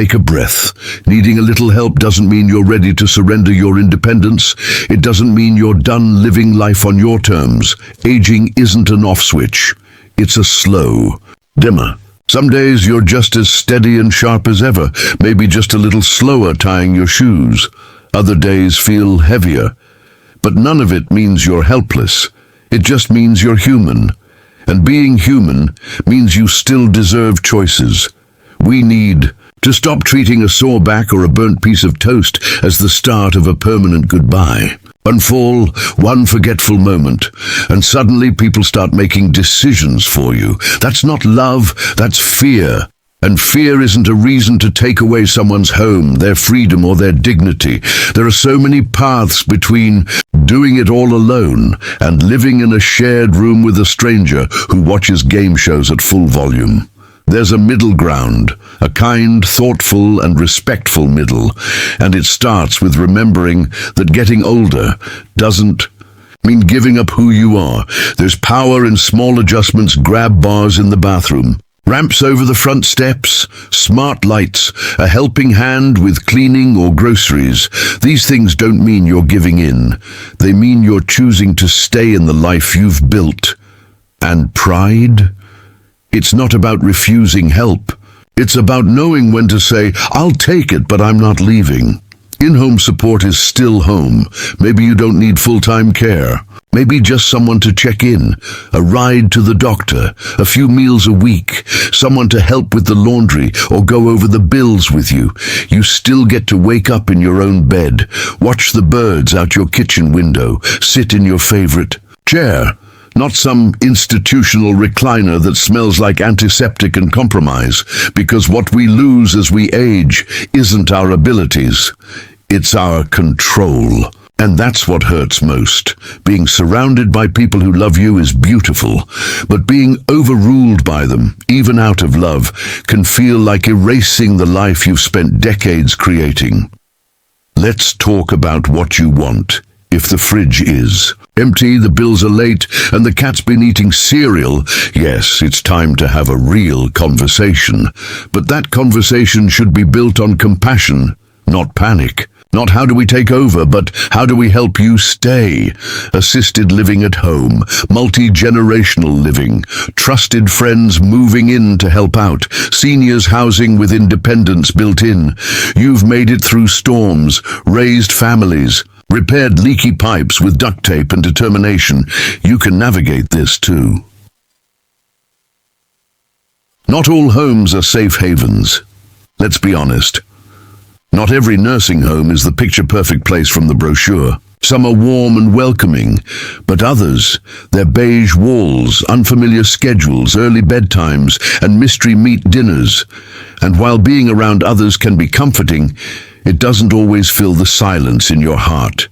Take a breath. Needing a little help doesn't mean you're ready to surrender your independence. It doesn't mean you're done living life on your terms. Aging isn't an off switch. It's a slow dimmer. Some days you're just as steady and sharp as ever, maybe just a little slower tying your shoes. Other days feel heavier. But none of it means you're helpless. It just means you're human. And being human means you still deserve choices. We need to stop treating a sore back or a burnt piece of toast as the start of a permanent goodbye. One fall, one forgetful moment, and suddenly people start making decisions for you. That's not love, that's fear. And fear isn't a reason to take away someone's home, their freedom, or their dignity. There are so many paths between doing it all alone and living in a shared room with a stranger who watches game shows at full volume. There's a middle ground, a kind, thoughtful, and respectful middle, and it starts with remembering that getting older doesn't mean giving up who you are. There's power in small adjustments, grab bars in the bathroom, ramps over the front steps, smart lights, a helping hand with cleaning or groceries. These things don't mean you're giving in. They mean you're choosing to stay in the life you've built. And pride? It's not about refusing help. It's about knowing when to say, I'll take it, but I'm not leaving. In-home support is still home. Maybe you don't need full-time care. Maybe just someone to check in, a ride to the doctor, a few meals a week, someone to help with the laundry or go over the bills with you. You still get to wake up in your own bed, watch the birds out your kitchen window, sit in your favorite chair. Not some institutional recliner that smells like antiseptic and compromise, because what we lose as we age isn't our abilities, it's our control. And that's what hurts most. Being surrounded by people who love you is beautiful, but being overruled by them, even out of love, can feel like erasing the life you've spent decades creating. Let's talk about what you want. If the fridge is empty, the bills are late, and the cat's been eating cereal, yes, it's time to have a real conversation. But that conversation should be built on compassion, not panic. Not how do we take over, but how do we help you stay? Assisted living at home, multi-generational living, trusted friends moving in to help out, seniors housing with independence built in. You've made it through storms, raised families, repaired leaky pipes with duct tape and determination. You can navigate this too. Not all homes are safe havens. Let's be honest. Not every nursing home is the picture-perfect place from the brochure. Some are warm and welcoming, but others, they're beige walls, unfamiliar schedules, early bedtimes, and mystery meat dinners. And while being around others can be comforting, it doesn't always fill the silence in your heart.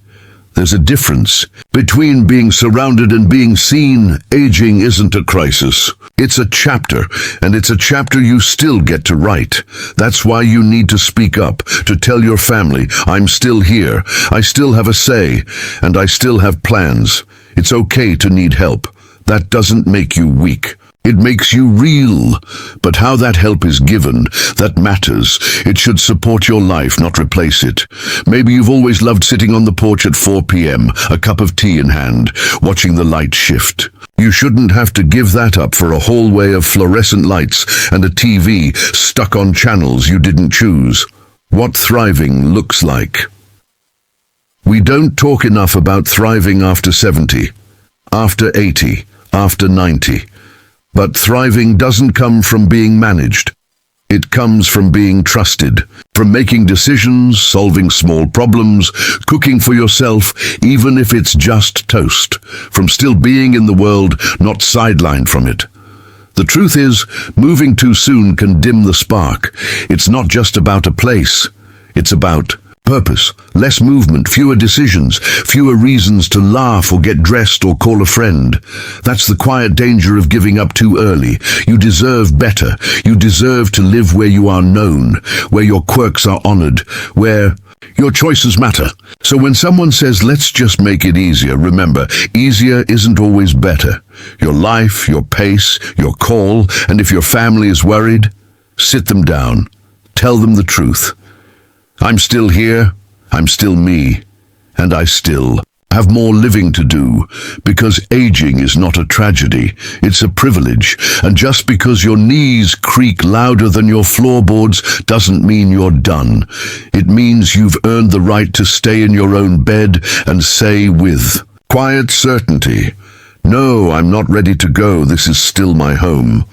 There's a difference between being surrounded and being seen. Aging isn't a crisis. It's a chapter, and it's a chapter you still get to write. That's why you need to speak up, to tell your family, I'm still here, I still have a say, and I still have plans. It's okay to need help. That doesn't make you weak. It makes you real. But how that help is given, that matters. It should support your life, not replace it. Maybe you've always loved sitting on the porch at 4 p.m., a cup of tea in hand, watching the light shift. You shouldn't have to give that up for a hallway of fluorescent lights and a TV stuck on channels you didn't choose. What thriving looks like. We don't talk enough about thriving after 70, after 80, after 90. But thriving doesn't come from being managed. It comes from being trusted, from making decisions, solving small problems, cooking for yourself, even if it's just toast, from still being in the world, not sidelined from it. The truth is, moving too soon can dim the spark. It's not just about a place. It's about purpose, less movement, fewer decisions, fewer reasons to laugh or get dressed or call a friend. That's the quiet danger of giving up too early. You deserve better. You deserve to live where you are known, where your quirks are honored, where your choices matter. So when someone says, let's just make it easier, remember, easier isn't always better. Your life, your pace, your call, and if your family is worried, sit them down. Tell them the truth. I'm still here, I'm still me, and I still have more living to do, because aging is not a tragedy, it's a privilege, and just because your knees creak louder than your floorboards doesn't mean you're done. It means you've earned the right to stay in your own bed and say with quiet certainty, "No, I'm not ready to go, this is still my home."